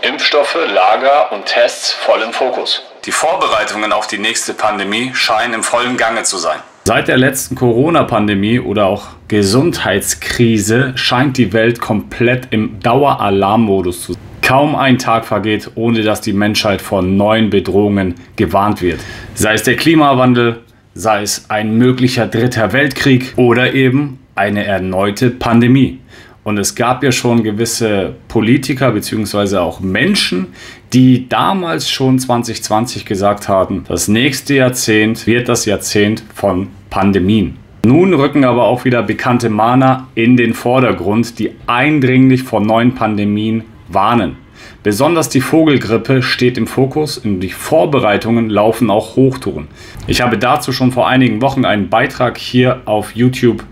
Impfstoffe, Lager und Tests voll im Fokus. Die Vorbereitungen auf die nächste Pandemie scheinen im vollen Gange zu sein. Seit der letzten Corona-Pandemie oder auch Gesundheitskrise scheint die Welt komplett im Daueralarmmodus zu sein. Kaum ein Tag vergeht, ohne dass die Menschheit vor neuen Bedrohungen gewarnt wird. Sei es der Klimawandel, sei es ein möglicher dritter Weltkrieg oder eben eine erneute Pandemie. Und es gab ja schon gewisse Politiker bzw. auch Menschen, die damals schon 2020 gesagt haben, das nächste Jahrzehnt wird das Jahrzehnt von Pandemien. Nun rücken aber auch wieder bekannte Mahner in den Vordergrund, die eindringlich vor neuen Pandemien warnen. Besonders die Vogelgrippe steht im Fokus und die Vorbereitungen laufen auch Hochtouren. Ich habe dazu schon vor einigen Wochen einen Beitrag hier auf YouTube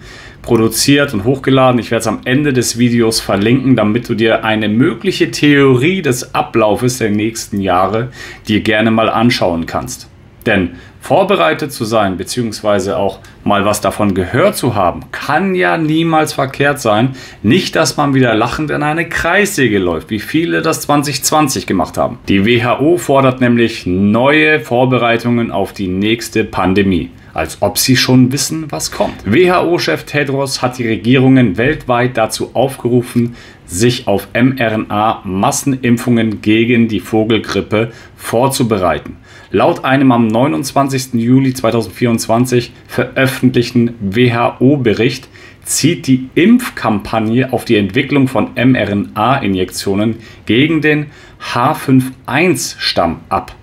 produziert und hochgeladen. Ich werde es am Ende des Videos verlinken, damit du dir eine mögliche Theorie des Ablaufes der nächsten Jahre dir gerne mal anschauen kannst. Denn vorbereitet zu sein, beziehungsweise auch mal was davon gehört zu haben, kann ja niemals verkehrt sein. Nicht, dass man wieder lachend in eine Kreissäge läuft, wie viele das 2020 gemacht haben. Die WHO fordert nämlich neue Vorbereitungen auf die nächste Pandemie. Als ob sie schon wissen, was kommt. WHO-Chef Tedros hat die Regierungen weltweit dazu aufgerufen, sich auf mRNA-Massenimpfungen gegen die Vogelgrippe vorzubereiten. Laut einem am 29. Juli 2024 veröffentlichten WHO-Bericht zieht die Impfkampagne auf die Entwicklung von mRNA-Injektionen gegen den H5N1-Stamm ab.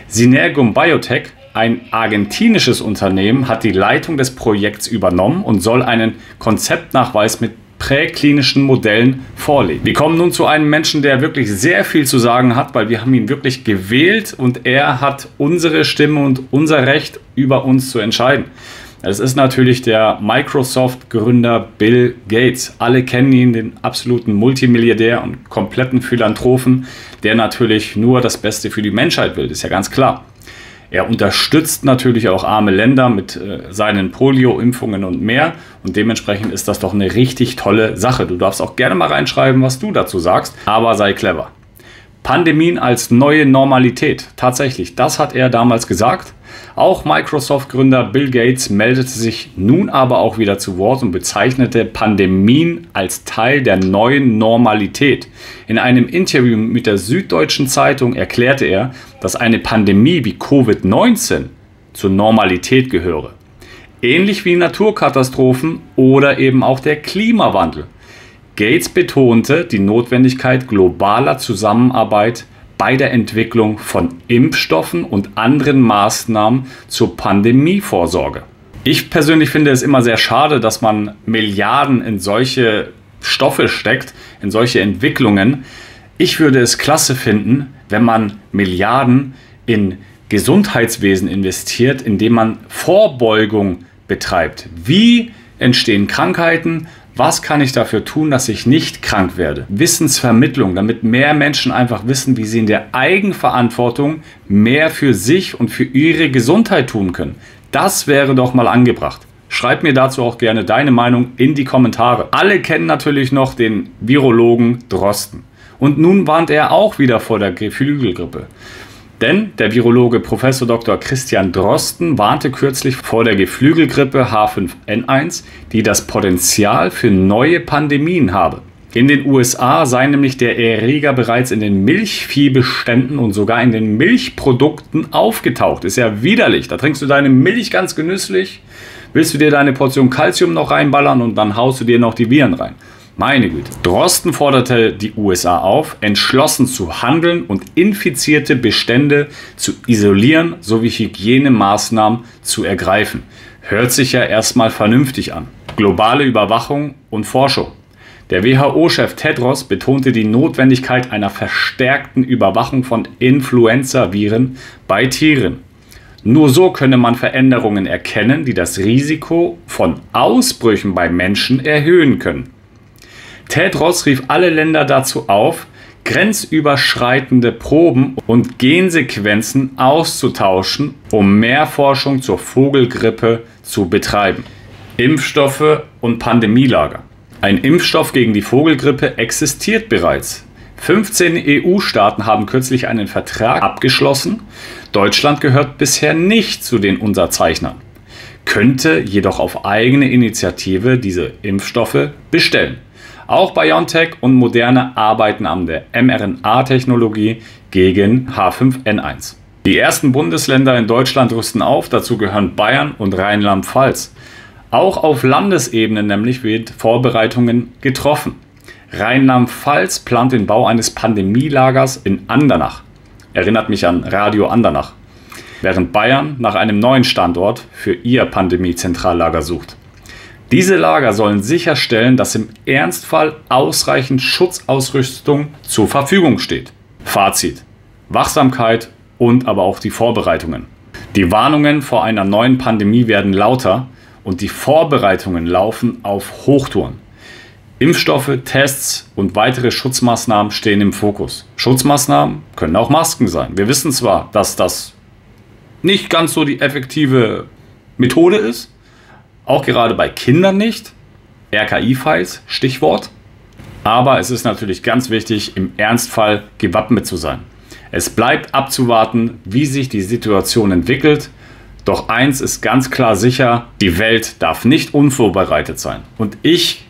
Synergium Biotech, ein argentinisches Unternehmen, hat die Leitung des Projekts übernommen und soll einen Konzeptnachweis mit präklinischen Modellen vorlegen. Wir kommen nun zu einem Menschen, der wirklich sehr viel zu sagen hat, weil wir haben ihn wirklich gewählt und er hat unsere Stimme und unser Recht, über uns zu entscheiden. Es ist natürlich der Microsoft-Gründer Bill Gates. Alle kennen ihn, den absoluten Multimilliardär und kompletten Philanthropen, der natürlich nur das Beste für die Menschheit will, ist ja ganz klar. Er unterstützt natürlich auch arme Länder mit seinen Polio-Impfungen und mehr. Und dementsprechend ist das doch eine richtig tolle Sache. Du darfst auch gerne mal reinschreiben, was du dazu sagst, aber sei clever. Pandemien als neue Normalität. Tatsächlich, das hat er damals gesagt. Auch Microsoft-Gründer Bill Gates meldete sich nun aber auch wieder zu Wort und bezeichnete Pandemien als Teil der neuen Normalität. In einem Interview mit der Süddeutschen Zeitung erklärte er, dass eine Pandemie wie Covid-19 zur Normalität gehöre. Ähnlich wie Naturkatastrophen oder eben auch der Klimawandel. Gates betonte die Notwendigkeit globaler Zusammenarbeit bei der Entwicklung von Impfstoffen und anderen Maßnahmen zur Pandemievorsorge. Ich persönlich finde es immer sehr schade, dass man Milliarden in solche Stoffe steckt, in solche Entwicklungen. Ich würde es klasse finden, wenn man Milliarden in Gesundheitswesen investiert, indem man Vorbeugung betreibt. Wie entstehen Krankheiten? Was kann ich dafür tun, dass ich nicht krank werde? Wissensvermittlung, damit mehr Menschen einfach wissen, wie sie in der Eigenverantwortung mehr für sich und für ihre Gesundheit tun können. Das wäre doch mal angebracht. Schreib mir dazu auch gerne deine Meinung in die Kommentare. Alle kennen natürlich noch den Virologen Drosten. Und nun warnt er auch wieder vor der Geflügelgrippe. Denn der Virologe Prof. Dr. Christian Drosten warnte kürzlich vor der Geflügelgrippe H5N1, die das Potenzial für neue Pandemien habe. In den USA sei nämlich der Erreger bereits in den Milchviehbeständen und sogar in den Milchprodukten aufgetaucht. Ist ja widerlich. Da trinkst du deine Milch ganz genüsslich, willst du dir deine Portion Calcium noch reinballern und dann haust du dir noch die Viren rein. Meine Güte. Drosten forderte die USA auf, entschlossen zu handeln und infizierte Bestände zu isolieren sowie Hygienemaßnahmen zu ergreifen. Hört sich ja erstmal vernünftig an. Globale Überwachung und Forschung. Der WHO-Chef Tedros betonte die Notwendigkeit einer verstärkten Überwachung von Influenza-Viren bei Tieren. Nur so könne man Veränderungen erkennen, die das Risiko von Ausbrüchen bei Menschen erhöhen können. Tedros rief alle Länder dazu auf, grenzüberschreitende Proben und Gensequenzen auszutauschen, um mehr Forschung zur Vogelgrippe zu betreiben. Impfstoffe und Pandemielager. Ein Impfstoff gegen die Vogelgrippe existiert bereits. 15 EU-Staaten haben kürzlich einen Vertrag abgeschlossen. Deutschland gehört bisher nicht zu den Unterzeichnern, könnte jedoch auf eigene Initiative diese Impfstoffe bestellen. Auch BioNTech und Moderna arbeiten an der mRNA-Technologie gegen H5N1. Die ersten Bundesländer in Deutschland rüsten auf, dazu gehören Bayern und Rheinland-Pfalz. Auch auf Landesebene nämlich wird Vorbereitungen getroffen. Rheinland-Pfalz plant den Bau eines Pandemielagers in Andernach. Erinnert mich an Radio Andernach. Während Bayern nach einem neuen Standort für ihr Pandemie-Zentrallager sucht. Diese Lager sollen sicherstellen, dass im Ernstfall ausreichend Schutzausrüstung zur Verfügung steht. Fazit: Wachsamkeit und aber auch die Vorbereitungen. Die Warnungen vor einer neuen Pandemie werden lauter und die Vorbereitungen laufen auf Hochtouren. Impfstoffe, Tests und weitere Schutzmaßnahmen stehen im Fokus. Schutzmaßnahmen können auch Masken sein. Wir wissen zwar, dass das nicht ganz so die effektive Methode ist, auch gerade bei Kindern nicht. RKI-Files, Stichwort. Aber es ist natürlich ganz wichtig, im Ernstfall gewappnet zu sein. Es bleibt abzuwarten, wie sich die Situation entwickelt. Doch eins ist ganz klar sicher: Die Welt darf nicht unvorbereitet sein. Und ich,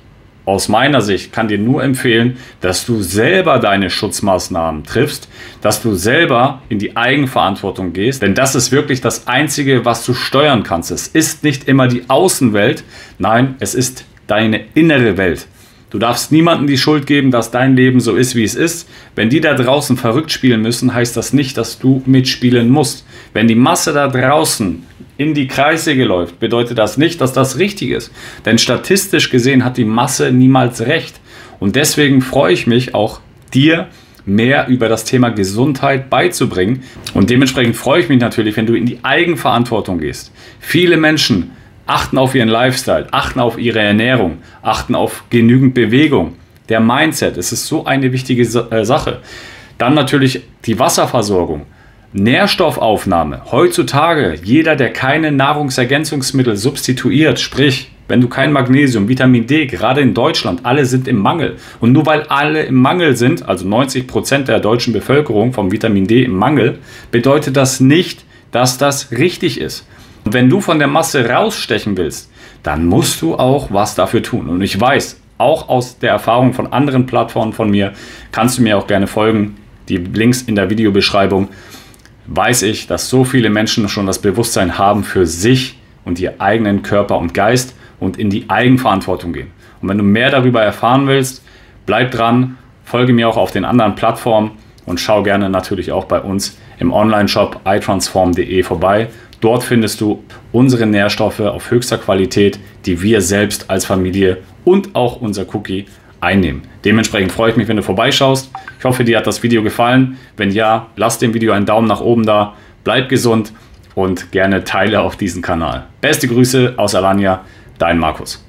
aus meiner Sicht, kann dir nur empfehlen, dass du selber deine Schutzmaßnahmen triffst, dass du selber in die Eigenverantwortung gehst, denn das ist wirklich das Einzige, was du steuern kannst. Es ist nicht immer die Außenwelt, nein, es ist deine innere Welt. Du darfst niemandem die Schuld geben, dass dein Leben so ist, wie es ist. Wenn die da draußen verrückt spielen müssen, heißt das nicht, dass du mitspielen musst. Wenn die Masse da draußen in die Kreissäge läuft, bedeutet das nicht, dass das richtig ist. Denn statistisch gesehen hat die Masse niemals recht. Und deswegen freue ich mich auch, dir mehr über das Thema Gesundheit beizubringen. Und dementsprechend freue ich mich natürlich, wenn du in die Eigenverantwortung gehst. Viele Menschen achten auf ihren Lifestyle, achten auf ihre Ernährung, achten auf genügend Bewegung. Der Mindset, es ist so eine wichtige Sache. Dann natürlich die Wasserversorgung. Nährstoffaufnahme. Heutzutage, jeder, der keine Nahrungsergänzungsmittel substituiert, sprich, wenn du kein Magnesium, Vitamin D, gerade in Deutschland, alle sind im Mangel. Und nur weil alle im Mangel sind, also 90% der deutschen Bevölkerung vom Vitamin D im Mangel, bedeutet das nicht, dass das richtig ist. Und wenn du von der Masse rausstechen willst, dann musst du auch was dafür tun. Und ich weiß, auch aus der Erfahrung von anderen Plattformen von mir, kannst du mir auch gerne folgen. Die Links in der Videobeschreibung. Weiß ich, dass so viele Menschen schon das Bewusstsein haben für sich und ihren eigenen Körper und Geist und in die Eigenverantwortung gehen. Und wenn du mehr darüber erfahren willst, bleib dran, folge mir auch auf den anderen Plattformen und schau gerne natürlich auch bei uns im Online-Shop iTransform.de vorbei. Dort findest du unsere Nährstoffe auf höchster Qualität, die wir selbst als Familie und auch unser Cookie einnehmen. Dementsprechend freue ich mich, wenn du vorbeischaust. Ich hoffe, dir hat das Video gefallen. Wenn ja, lass dem Video einen Daumen nach oben da, bleib gesund und gerne teile auch diesen Kanal. Beste Grüße aus Alanya, dein Markus.